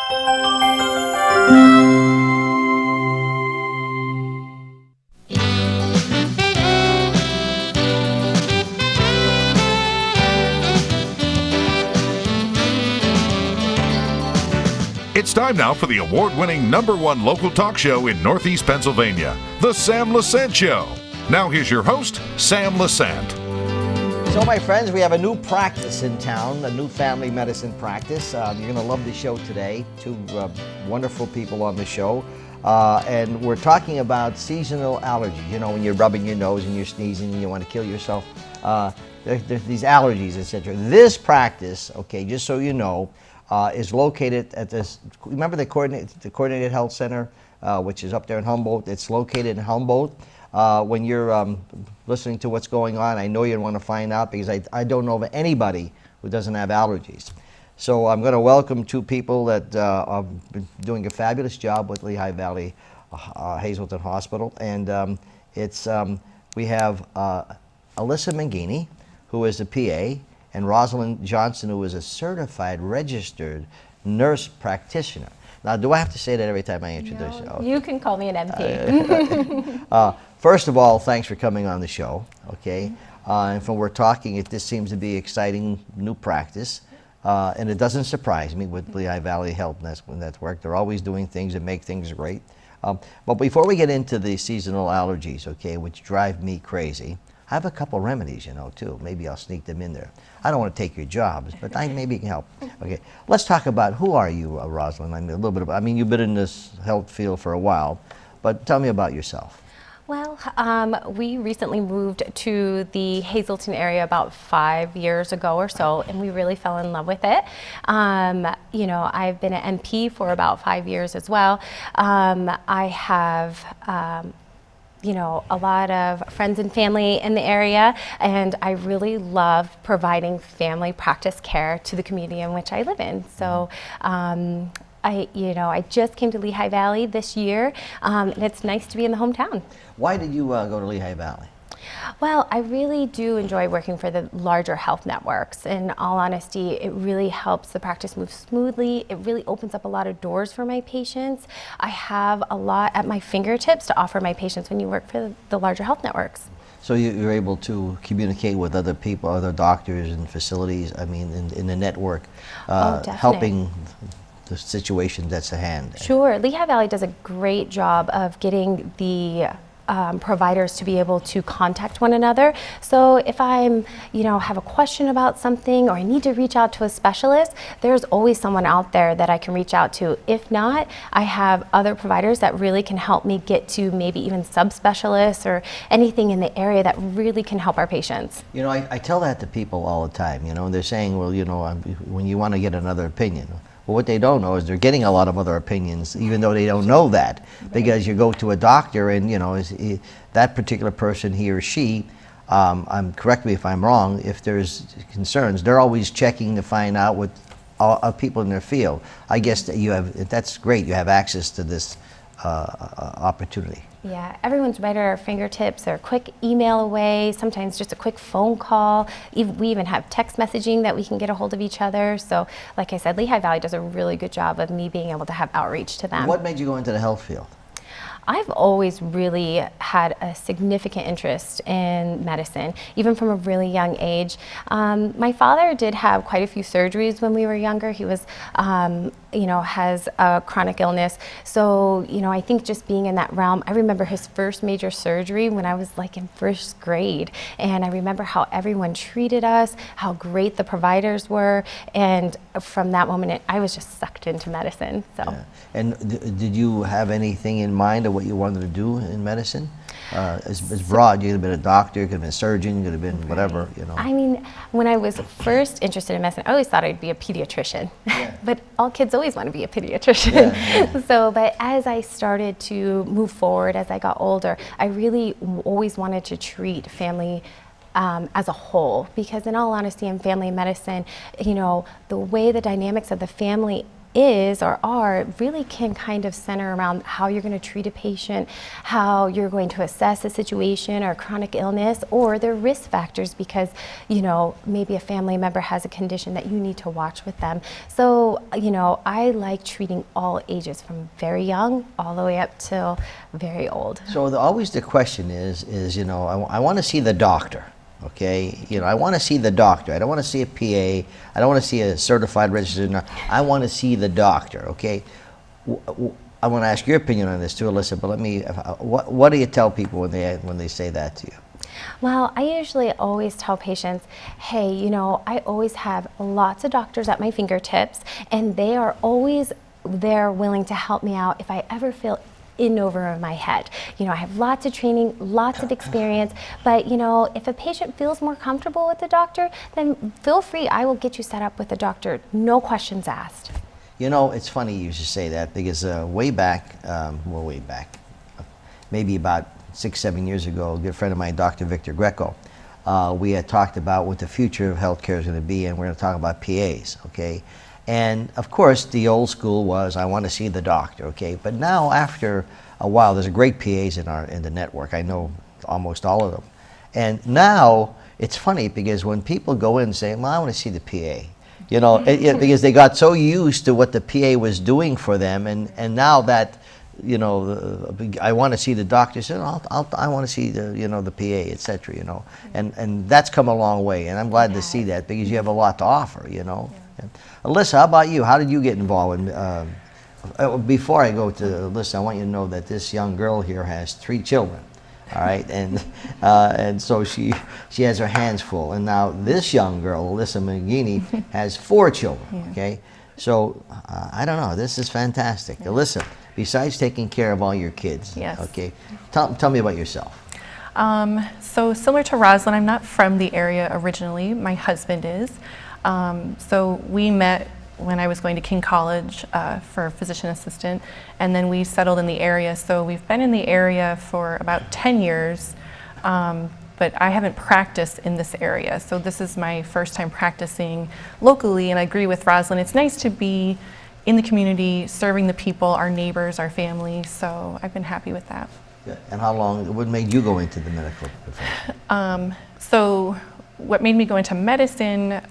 It's time now for the award-winning #1 local talk show in Northeast Pennsylvania, The Sam Lesante Show. Now here's your host, Sam Lesante. So my friends, we have a new practice in town, a new family medicine practice. You're going to love the show today. Two wonderful people on the show. And we're talking about seasonal allergies. You know, when you're rubbing your nose and you're sneezing and you want to kill yourself. There's these allergies, etc. This practice, okay, just so you know, is located at this, remember the Coordinated Health Center, which is up there in Humboldt? It's located in Humboldt. When you're listening to what's going on, I know you want to find out because I don't know of anybody who doesn't have allergies. So I'm going to welcome two people that are doing a fabulous job with Lehigh Valley Hazelton Hospital. And we have Alyssa Menghini, who is the PA, and Roslon Johnson, who is a certified registered nurse practitioner. Now, do I have to say that every time I introduce you? You can call me an MP. First of all, thanks for coming on the show, okay? And from we're talking, this seems to be exciting new practice, and it doesn't surprise me with Lehigh Valley Health Network. They're always doing things that make things great. But before we get into the seasonal allergies, okay, which drive me crazy, I have a couple remedies, you know, too. Maybe I'll sneak them in there. I don't want to take your jobs, but maybe you can help. Okay, let's talk about who are you, Roslyn? I mean, a little bit about. I mean, you've been in this health field for a while, but tell me about yourself. Well, we recently moved to the Hazelton area about 5 years ago or so, and we really fell in love with it. You know, I've been an MP for about 5 years as well. I have you know, a lot of friends and family in the area, and I really love providing family practice care to the community in which I live in. So I just came to Lehigh Valley this year, and it's nice to be in the hometown. Why did you go to Lehigh Valley? Well, I really do enjoy working for the larger health networks. In all honesty, it really helps the practice move smoothly. It really opens up a lot of doors for my patients. I have a lot at my fingertips to offer my patients when you work for the larger health networks. So you're able to communicate with other people, other doctors and facilities, I mean, in the network, helping the situation that's at hand. Sure. Lehigh Valley does a great job of getting the providers to be able to contact one another. So if I'm, have a question about something or I need to reach out to a specialist, there's always someone out there that I can reach out to. If not, I have other providers that really can help me get to maybe even subspecialists or anything in the area that really can help our patients. You know, I tell that to people all the time, and they're saying, well, when you want to get another opinion. Well, what they don't know is they're getting a lot of other opinions, even though they don't know that. Because you go to a doctor and, that particular person, he or she, correct me if I'm wrong, if there's concerns, they're always checking to find out what people in their field. I guess that that's great. You have access to this opportunity. Yeah, everyone's right at our fingertips. They're a quick email away, sometimes just a quick phone call. We even have text messaging that we can get a hold of each other. So like I said, Lehigh Valley does a really good job of me being able to have outreach to them. What made you go into the health field? I've always really had a significant interest in medicine, even from a really young age. My father did have quite a few surgeries when we were younger. He was, has a chronic illness. So, I think just being in that realm, I remember his first major surgery when I was like in first grade. And I remember how everyone treated us, how great the providers were. And from that moment, I was just sucked into medicine. So. Yeah. And did you have anything in mind of what you wanted to do in medicine? It's broad. You could have been a doctor, you could have been a surgeon, you could have been whatever, I mean, when I was first interested in medicine, I always thought I'd be a pediatrician. Yeah. But all kids always want to be a pediatrician. Yeah. So, but as I started to move forward, as I got older, I really always wanted to treat family as a whole, because in all honesty, in family medicine, the way the dynamics of the family is or are really can kind of center around how you're going to treat a patient, how you're going to assess a situation or chronic illness, or their risk factors because, you know, maybe a family member has a condition that you need to watch with them. So, you know, I like treating all ages from very young all the way up till very old. So always the question is you know, I want to see the doctor. Okay, you know, I want to see the doctor. I don't want to see a PA. I don't want to see a certified registered nurse. I want to see the doctor. Okay, I want to ask your opinion on this too, Alyssa. But let me. What do you tell people when they say that to you? Well, I usually always tell patients, hey, you know, I always have lots of doctors at my fingertips, and they are always there willing to help me out if I ever feel in over my head. You know, I have lots of training, lots of experience, but you know, if a patient feels more comfortable with the doctor, then feel free, I will get you set up with a doctor, no questions asked. You know, it's funny you should say that because way back, maybe about 6-7 years ago, a good friend of mine, Dr. Victor Greco, we had talked about what the future of healthcare is going to be, and we're going to talk about PAs, okay? And of course, the old school was, I want to see the doctor, okay? But now, after a while, there's great PAs in the network. I know almost all of them. And now, it's funny because when people go in and say, well, I want to see the PA, you know, because they got so used to what the PA was doing for them, and now that, you know, I want to see the doctor, so I want to see the, you know, the PA, etc. You know, and that's come a long way, and I'm glad to see that because you have a lot to offer, you know. Yeah. Alyssa, how about you? How did you get involved in? Before I go to Alyssa, I want you to know that this young girl here has 3 children. All right, and so she has her hands full, and now this young girl, Alyssa Menghini, has 4 children. Yeah. Okay, so I don't know. This is fantastic, yeah. Alyssa. Besides taking care of all your kids, yes. Okay, tell me about yourself. So similar to Roslyn, I'm not from the area originally. My husband is. So we met when I was going to King College for physician assistant, and then we settled in the area. So we've been in the area for about 10 years, but I haven't practiced in this area. So this is my first time practicing locally, and I agree with Roslyn. It's nice to be in the community, serving the people, our neighbors, our family. So I've been happy with that. Yeah. And how long, what made you go into the medical profession? So what made me go into medicine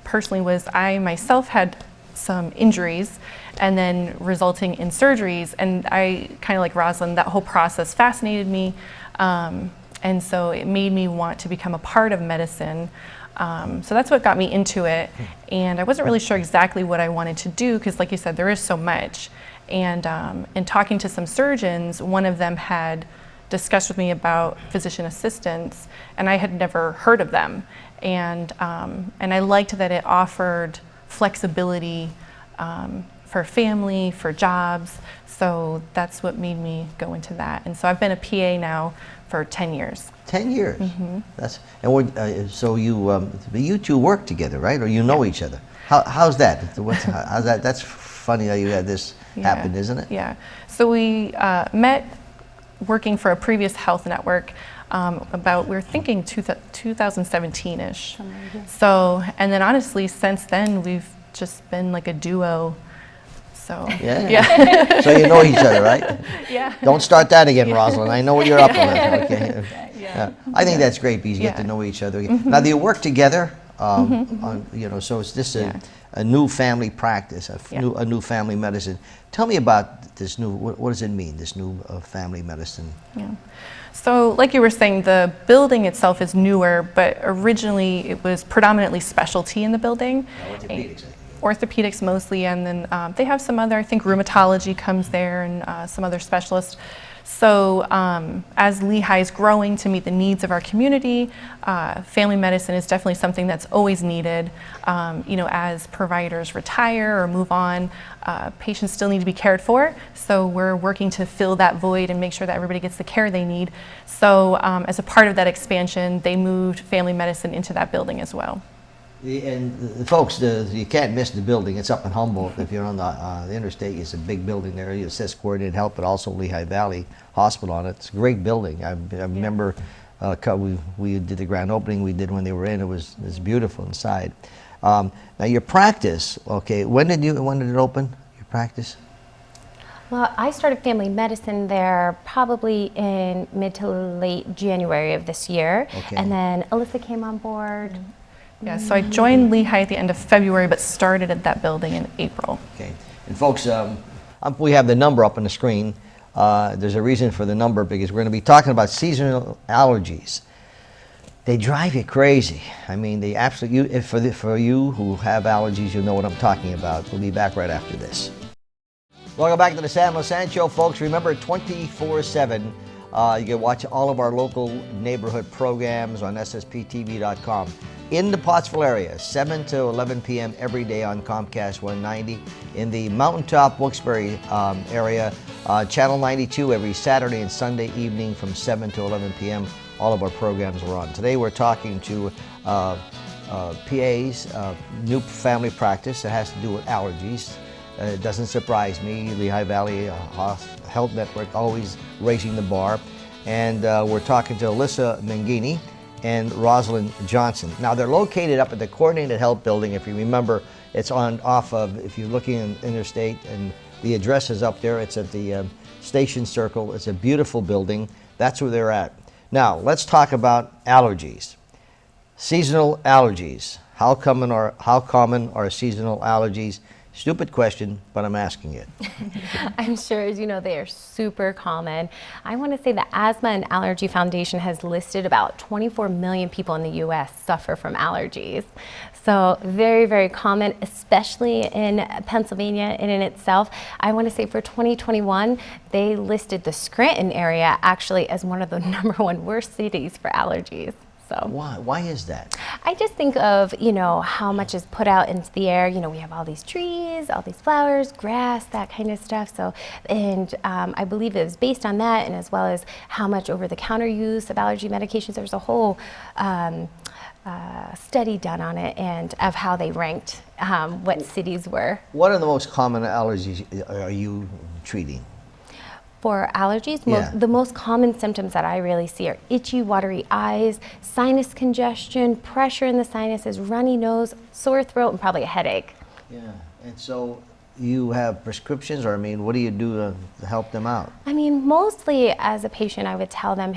personally was I myself had some injuries and then resulting in surgeries, and I kind of like Roslyn, that whole process fascinated me, and so it made me want to become a part of medicine. So that's what got me into it, and I wasn't really sure exactly what I wanted to do because, like you said, there is so much. And in talking to some surgeons, one of them had discussed with me about physician assistants, and I had never heard of them. And I liked that it offered flexibility for family, for jobs. So that's what made me go into that. And so I've been a PA now for 10 years. 10 years. Mm-hmm. That's and so you two work together, right? Or you know each other? How's that? How's that? That's funny how you had this happen, isn't it? Yeah. So we met working for a previous health network about, we were thinking 2017-ish. So, and then honestly, since then, we've just been like a duo. So, yeah. So you know each other, right? Yeah. Don't start that again, Roslyn. I know what you're up against. Okay. Yeah. I think that's great because you get to know each other. Mm-hmm. Now, do you work together? On, you know, so is this a new family practice, a new family medicine? Tell me about this new. What does it mean? This new family medicine? Yeah. So, like you were saying, the building itself is newer, but originally it was predominantly specialty in the building. Orthopedics. Orthopedics mostly, and then they have some other, I think rheumatology comes there, and some other specialists. So as Lehigh is growing to meet the needs of our community, family medicine is definitely something that's always needed. You know, as providers retire or move on, patients still need to be cared for. So we're working to fill that void and make sure that everybody gets the care they need. So as a part of that expansion, they moved family medicine into that building as well. And folks, you can't miss the building. It's up in Humboldt. If you're on the interstate, it's a big building there. It says Coordinated Health, but also Lehigh Valley Hospital on it. It's a great building. I remember we did the grand opening we did when they were in. It was beautiful inside. Now your practice, okay, when did it open? practice? Well, I started family medicine there probably in mid to late January of this year. Okay. And then Alyssa came on board. Yeah, so I joined Lehigh at the end of February, but started at that building in April. Okay. And folks, we have the number up on the screen. There's a reason for the number because we're going to be talking about seasonal allergies. They drive you crazy. I mean, they absolutely, for you who have allergies, you know what I'm talking about. We'll be back right after this. Welcome back to the Sam Lesante Show, folks. Remember, 24/7, you can watch all of our local neighborhood programs on ssptv.com. In the Pottsville area, 7 to 11 p.m. every day on Comcast 190. In the Mountaintop Wilkes-Barre area, Channel 92 every Saturday and Sunday evening from 7 to 11 p.m. All of our programs are on. Today we're talking to PA's new family practice that has to do with allergies. It doesn't surprise me. Lehigh Valley Health Network always raising the bar. And we're talking to Alyssa Menghini and Roslon Johnson. Now they're located up at the Coordinated Health Building. If you remember, it's off of, if you're looking in Interstate, and the address is up there. It's at the Station Circle. It's a beautiful building. That's where they're at. Now let's talk about allergies. Seasonal allergies. How common are seasonal allergies? Stupid question, but I'm asking it. I'm sure, as you know, they are super common. I want to say the Asthma and Allergy Foundation has listed about 24 million people in the U.S. suffer from allergies. So very, very common, especially in Pennsylvania and in itself. I want to say for 2021, they listed the Scranton area actually as one of the #1 worst cities for allergies. So why is that? I just think of, how much is put out into the air. We have all these trees, all these flowers, grass, that kind of stuff. So, and I believe it was based on that, and as well as how much over-the-counter use of allergy medications. There's a whole study done on it, and of how they ranked what cities were. What are the most common allergies are you treating? For allergies, Yeah. the most common symptoms that I really see are itchy, watery eyes, sinus congestion, pressure in the sinuses, runny nose, sore throat, and probably a headache. Yeah, and so you have prescriptions, or what do you do to help them out? Mostly as a patient, I would tell them,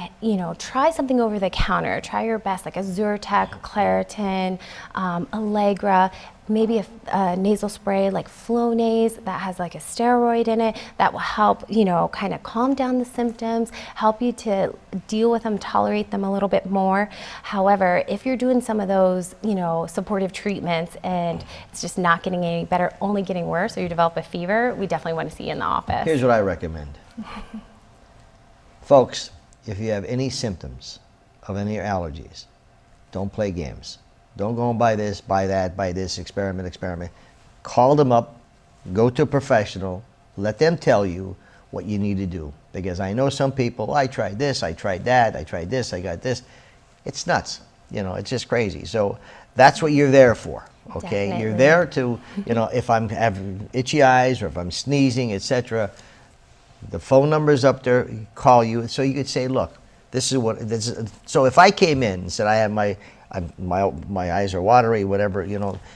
try something over the counter. Try your best, like a Zyrtec, Claritin, Allegra, maybe a nasal spray like Flonase that has like a steroid in it that will help, kind of calm down the symptoms, help you to deal with them, tolerate them a little bit more. However, if you're doing some of those, supportive treatments and it's just not getting any better, only getting worse, or you develop a fever, we definitely want to see you in the office. Here's what I recommend. Folks, if you have any symptoms of any allergies, don't play games. Don't go and buy this, buy that, buy this, experiment. Call them up, go to a professional, let them tell you what you need to do. Because I know some people, I tried this, I tried that, I tried this, I got this. It's nuts. It's just crazy. So that's what you're there for, okay? Definitely. You're there to, if I'm having itchy eyes or if I'm sneezing, etc., the phone number's up there, call you, so you could say, look, this is. So if I came in and said I have my eyes are watery, whatever,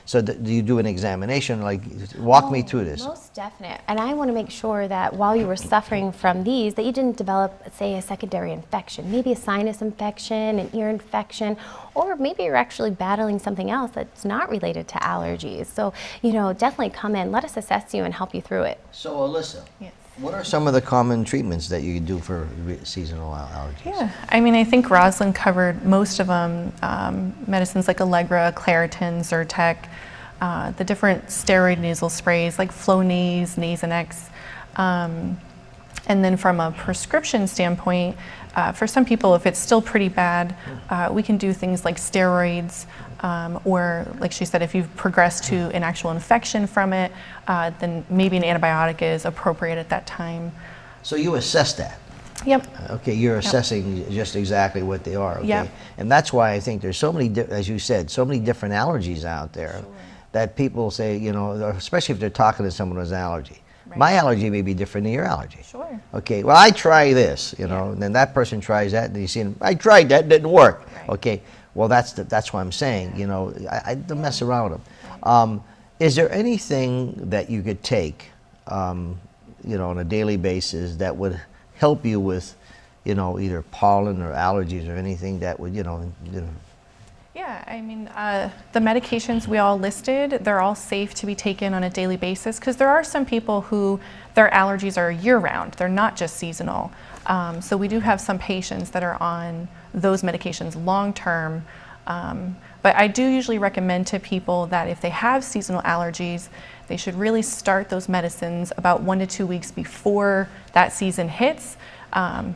so do you do an examination? Like, walk me through this. Most definite. And I want to make sure that while you were suffering from these, that you didn't develop, say, a secondary infection, maybe a sinus infection, an ear infection, or maybe you're actually battling something else that's not related to allergies. So, definitely come in, let us assess you and help you through it. So, Alyssa, Yes. what are some of the common treatments that you do for seasonal allergies? Yeah, I think Roslyn covered most of them. Medicines like Allegra, Claritin, Zyrtec, the different steroid nasal sprays like Flonase, Nasonex. And then from a prescription standpoint, for some people, if it's still pretty bad, we can do things like steroids, or like she said, if you've progressed to an actual infection from it, then maybe an antibiotic is appropriate at that time. So you assess that. Yep. Okay, you're assessing just exactly what they are. Okay, Yep. and that's why I think there's so many, as you said, so many different allergies out there that people say, especially if they're talking to someone with an allergy. Right. My allergy may be different than your allergy. Sure. Okay, well, I try this, and then that person tries that, and you see, I tried that, didn't work. Right. Okay, well, that's what I'm saying. I don't mess around with them. Is there anything that you could take you know, on a daily basis that would help you with, you know, either pollen or allergies or anything that would, you know. Yeah, I mean, the medications we all listed, they're all safe to be taken on a daily basis, because there are some people who their allergies are year-round. They're not just seasonal. So we do have some patients that are on those medications long-term. But I do usually recommend to people that if they have seasonal allergies, they should really start those medicines about 1 to 2 weeks before that season hits.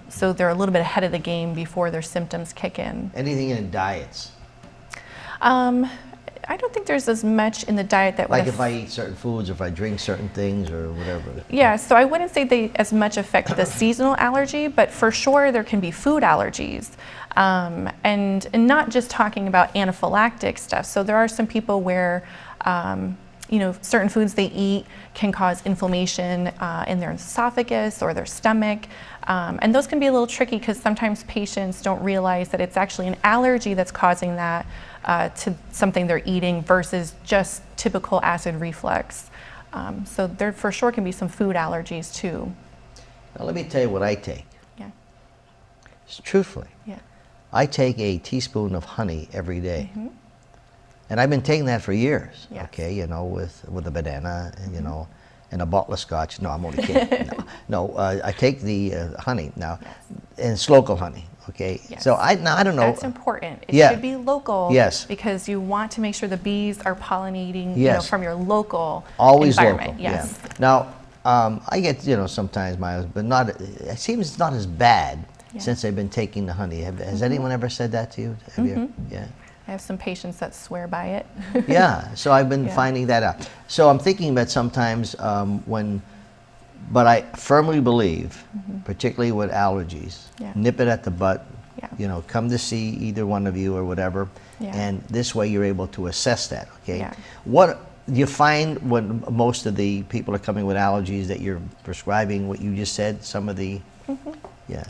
So they're a little bit ahead of the game before their symptoms kick in. Anything in diets? I don't think there's as much in the diet that would like if I eat certain foods, if I drink certain things or whatever. Yeah, so I wouldn't say they as much affect the seasonal allergy, but for sure there can be food allergies. And not just talking about anaphylactic stuff. So there are some people where you know, certain foods they eat can cause inflammation in their esophagus or their stomach. And those can be a little tricky because sometimes patients don't realize that it's actually an allergy that's causing that to something they're eating versus just typical acid reflux. So there for sure can be some food allergies too. Now let me tell you what I take. Yeah. Truthfully. Yeah. I take a teaspoon of honey every day. And I've been taking that for years, Yes. okay, you know, with a banana, and, you know, and a bottle of scotch. No, I'm only kidding. No, I take the honey now, and it's local honey, okay? Yes. So I don't know. That's important. It Yeah. should be local. Yes. Because you want to make sure the bees are pollinating, you know, Yes. from your local Always environment. local. Yes. Yeah. Now, I get, you know, sometimes but not. It seems it's not as bad since I've been taking the honey. Has anyone ever said that to you? Have you? Yeah. I have some patients that swear by it. Yeah, so I've been Yeah. finding that out. So I'm thinking that sometimes but I firmly believe, particularly with allergies, nip it at the butt. Yeah. You know, come to see either one of you or whatever, Yeah. and this way you're able to assess that. Okay. Yeah. What do you find when most of the people are coming with allergies that you're prescribing? What you just said, some of the, yeah.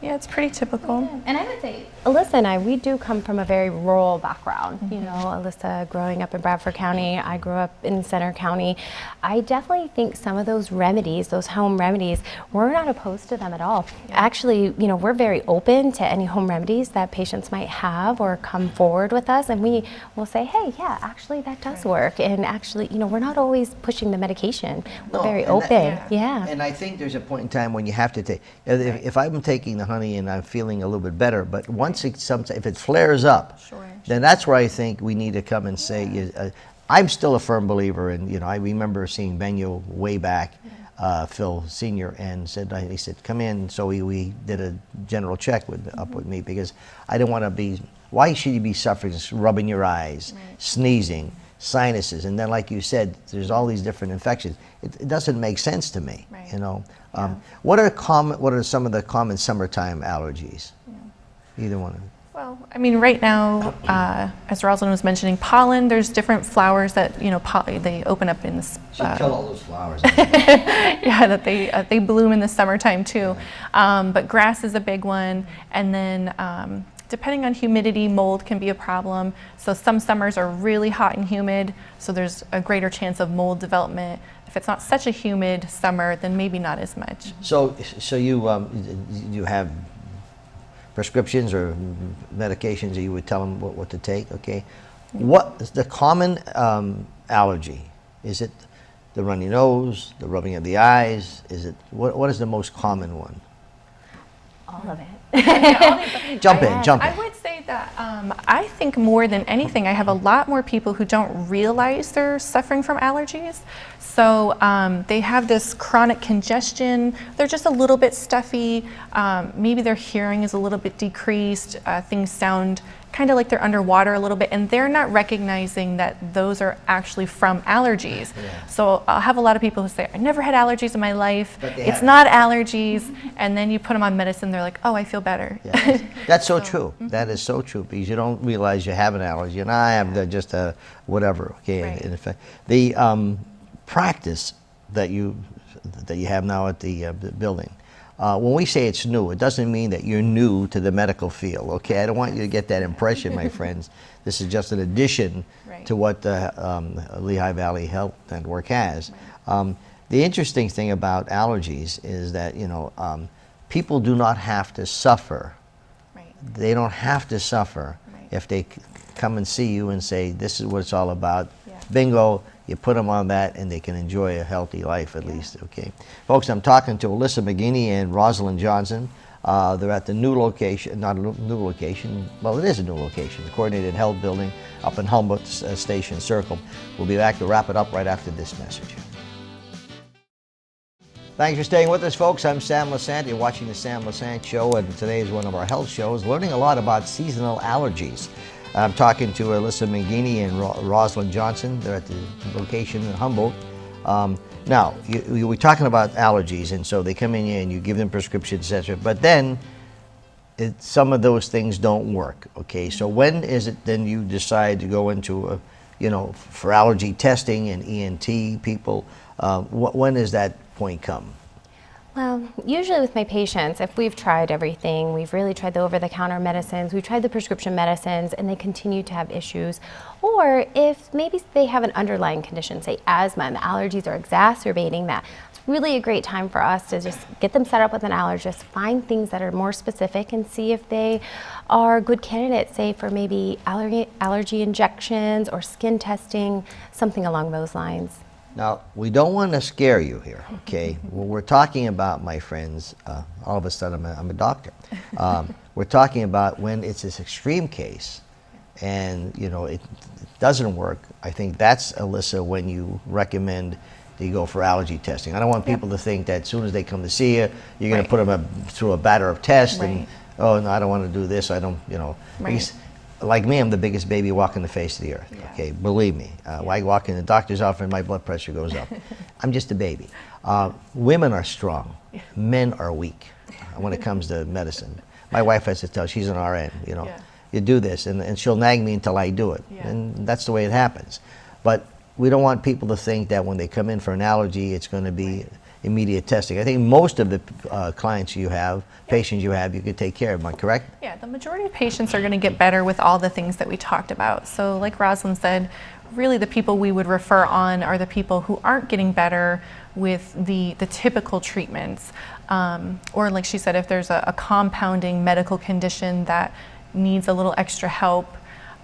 Yeah, it's pretty typical. And I would say, Alyssa and I, we do come from a very rural background. You know, Alyssa growing up in Bradford County, I grew up in Center County. I definitely think some of those remedies, those home remedies, we're not opposed to them at all. Actually, you know, we're very open to any home remedies that patients might have or come forward with us, and we will say, hey, yeah, actually that does work. And actually, you know, we're not always pushing the medication. We're No, very and open. that- And I think there's a point in time when you have to take, if I'm taking the honey and I'm feeling a little bit better, but once if it flares up, then that's where I think we need to come and say, I'm still a firm believer in, you know, I remember seeing Benyo way back, Phil Sr., and he said, come in. So we did a general check up with me because I didn't want to be, why should you be suffering, rubbing your eyes, sneezing, sinuses, and then like you said, there's all these different infections. It doesn't make sense to me, you know. What are some of the common summertime allergies? Either one of them. Well, I mean, right now, as Roslyn was mentioning, pollen, there's different flowers that, you know, they open up in the Kill all those flowers. yeah, that they bloom in the summertime too. But grass is a big one, and then depending on humidity, mold can be a problem. So some summers are really hot and humid, so there's a greater chance of mold development. If it's not such a humid summer, then maybe not as much. So you have prescriptions or medications that you would tell them what to take, okay? What is the common allergy? Is it the runny nose, the rubbing of the eyes? Is it, what is the most common one? All of it. Jump in. I would say that I think more than anything, I have a lot more people who don't realize they're suffering from allergies. So they have this chronic congestion, they're just a little bit stuffy, maybe their hearing is a little bit decreased, things sound kind of like they're underwater a little bit, and they're not recognizing that those are actually from allergies. So I'll have a lot of people who say, I never had allergies in my life, it's not allergies, and then you put them on medicine, they're like, oh, I feel better. Yeah. That's so true. That is so true, because you don't realize you have an allergy, and I have just a whatever, okay, in effect. The practice that you have now at the building, when we say it's new, it doesn't mean that you're new to the medical field, okay? I don't want you to get that impression, my friends. This is just an addition to what the Lehigh Valley Health Network has. The interesting thing about allergies is that, people do not have to suffer. Right. They don't have to suffer Right. if they come and see you and say, this is what it's all about. Yeah. Bingo, you put them on that and they can enjoy a healthy life at least, okay? Folks, I'm talking to Alyssa Mangini and Roslon Johnson. They're at the new location, not a new location, well, it is a new location, the Coordinated Health Building up in Humboldt Station Circle. We'll be back to wrap it up right after this message. Thanks for staying with us, folks. I'm Sam Lesante. You're watching the Sam Lesante Show, and today is one of our health shows, learning a lot about seasonal allergies. I'm talking to Alyssa Menghini and Roslon Johnson. They're at the location in Humboldt. Now, we're talking about allergies, and so they come in here and you give them prescriptions, etc. But then, some of those things don't work, okay? So when is it then you decide to go into, for allergy testing and ENT people? When does that point come? Well, usually with my patients, if we've tried everything, we've really tried the over-the-counter medicines, we've tried the prescription medicines, and they continue to have issues, or if maybe they have an underlying condition, say asthma, and the allergies are exacerbating that, it's really a great time for us to just get them set up with an allergist, find things that are more specific, and see if they are good candidates, say for maybe allergy injections or skin testing, something along those lines. Now, we don't want to scare you here, okay? What we're talking about, my friends, all of a sudden I'm a doctor. We're talking about when it's this extreme case and, it doesn't work. I think that's, Alyssa, when you recommend that you go for allergy testing. I don't want people to think that as soon as they come to see you, you're going to put them through a batter of tests and, oh, no, I don't want to do this. I don't, because, like me, I'm the biggest baby walking the face of the earth. Yeah. Okay, believe me. I walk in the doctor's office and my blood pressure goes up. I'm just a baby. Women are strong. Men are weak when it comes to medicine. My wife has to tell, she's an RN, you do this, and she'll nag me until I do it. Yeah. And that's the way it happens. But we don't want people to think that when they come in for an allergy, it's going to be immediate testing. I think most of the clients you have, patients you have, you could take care of. Am I correct? Yeah, the majority of patients are going to get better with all the things that we talked about. So like Roslyn said, really the people we would refer on are the people who aren't getting better with the typical treatments. Or like she said, if there's a compounding medical condition that needs a little extra help,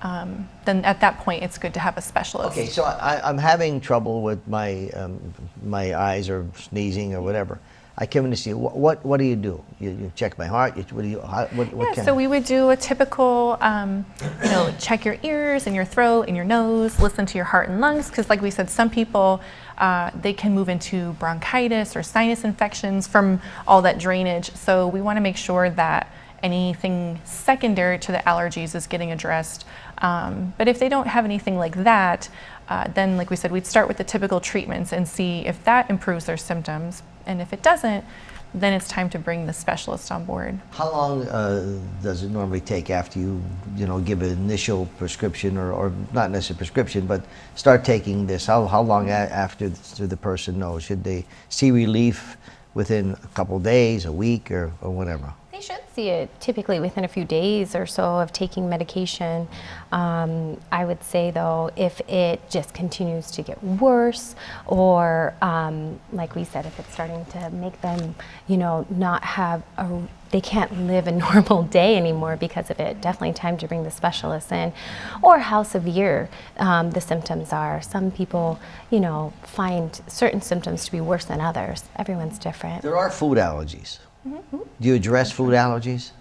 then at that point it's good to have a specialist. Okay, so I'm having trouble with my my eyes or sneezing or whatever. I come in to see you. What do you do? You check my heart. What do you? What So we would do a typical, check your ears and your throat and your nose, listen to your heart and lungs, because like we said, some people they can move into bronchitis or sinus infections from all that drainage. So we want to make sure that anything secondary to the allergies is getting addressed. But if they don't have anything like that, then like we said, we'd start with the typical treatments and see if that improves their symptoms. And if it doesn't, then it's time to bring the specialist on board. How long does it normally take after you give an initial prescription or not necessarily prescription, but start taking this? How long after the person knows? Should they see relief within a couple days, a week, or whatever? They should see it typically within a few days or so of taking medication. I would say though, if it just continues to get worse, or like we said, if it's starting to make them, not have they can't live a normal day anymore because of it, definitely time to bring the specialist in, or how severe the symptoms are. Some people, find certain symptoms to be worse than others. Everyone's different. There are food allergies. Mm-hmm. Do you address food allergies?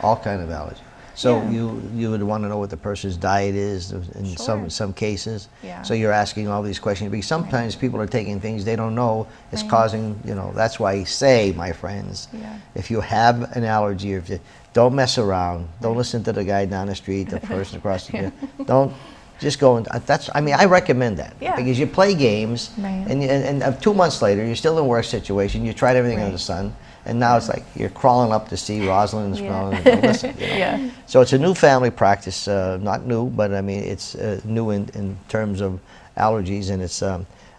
All kind of allergies. So you would want to know what the person's diet is in some cases. Yeah. So you're asking all these questions because sometimes people are taking things they don't know is causing. That's why I say, my friends, if you have an allergy, or if you don't mess around, don't listen to the guy down the street, the person across the street. Don't. Just go and I recommend that because you play games and 2 months later you're still in a worse situation. You tried everything under the sun, and now it's like you're crawling up to see Roslyn and crawling and listen. So it's a new family practice, not new, but I mean it's new in terms of allergies, and it's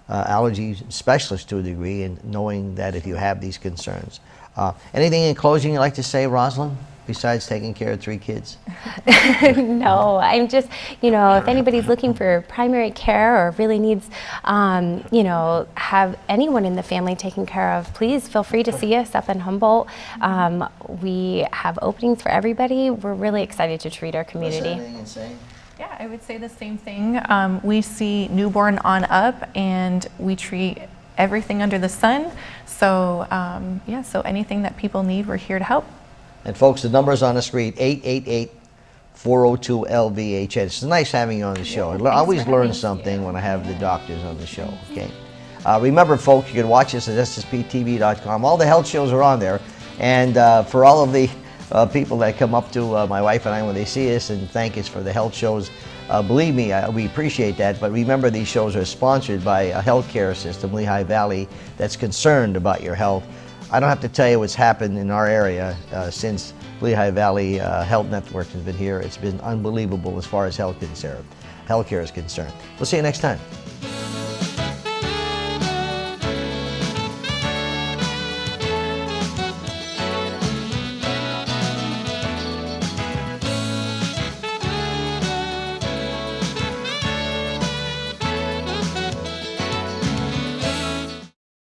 allergy specialist to a degree, and knowing that if you have these concerns. Anything in closing you'd like to say, Roslyn? besides taking care of 3 kids? No, I'm just, if anybody's looking for primary care or really needs, have anyone in the family taken care of, please feel free to see us up in Humboldt. We have openings for everybody. We're really excited to treat our community. Yeah, I would say the same thing. We see newborn on up, and we treat everything under the sun. So, so anything that people need, we're here to help. And folks, the number's on the screen, 888-402-LVHN. It's nice having you on the show. I always learn something when I have the doctors on the show, okay? Remember, folks, you can watch us at ssptv.com. All the health shows are on there. And for all of the people that come up to my wife and I when they see us and thank us for the health shows, believe me, we appreciate that. But remember, these shows are sponsored by a healthcare system, Lehigh Valley, that's concerned about your health. I don't have to tell you what's happened in our area since Lehigh Valley Health Network has been here. It's been unbelievable as far as healthcare is concerned. We'll see you next time.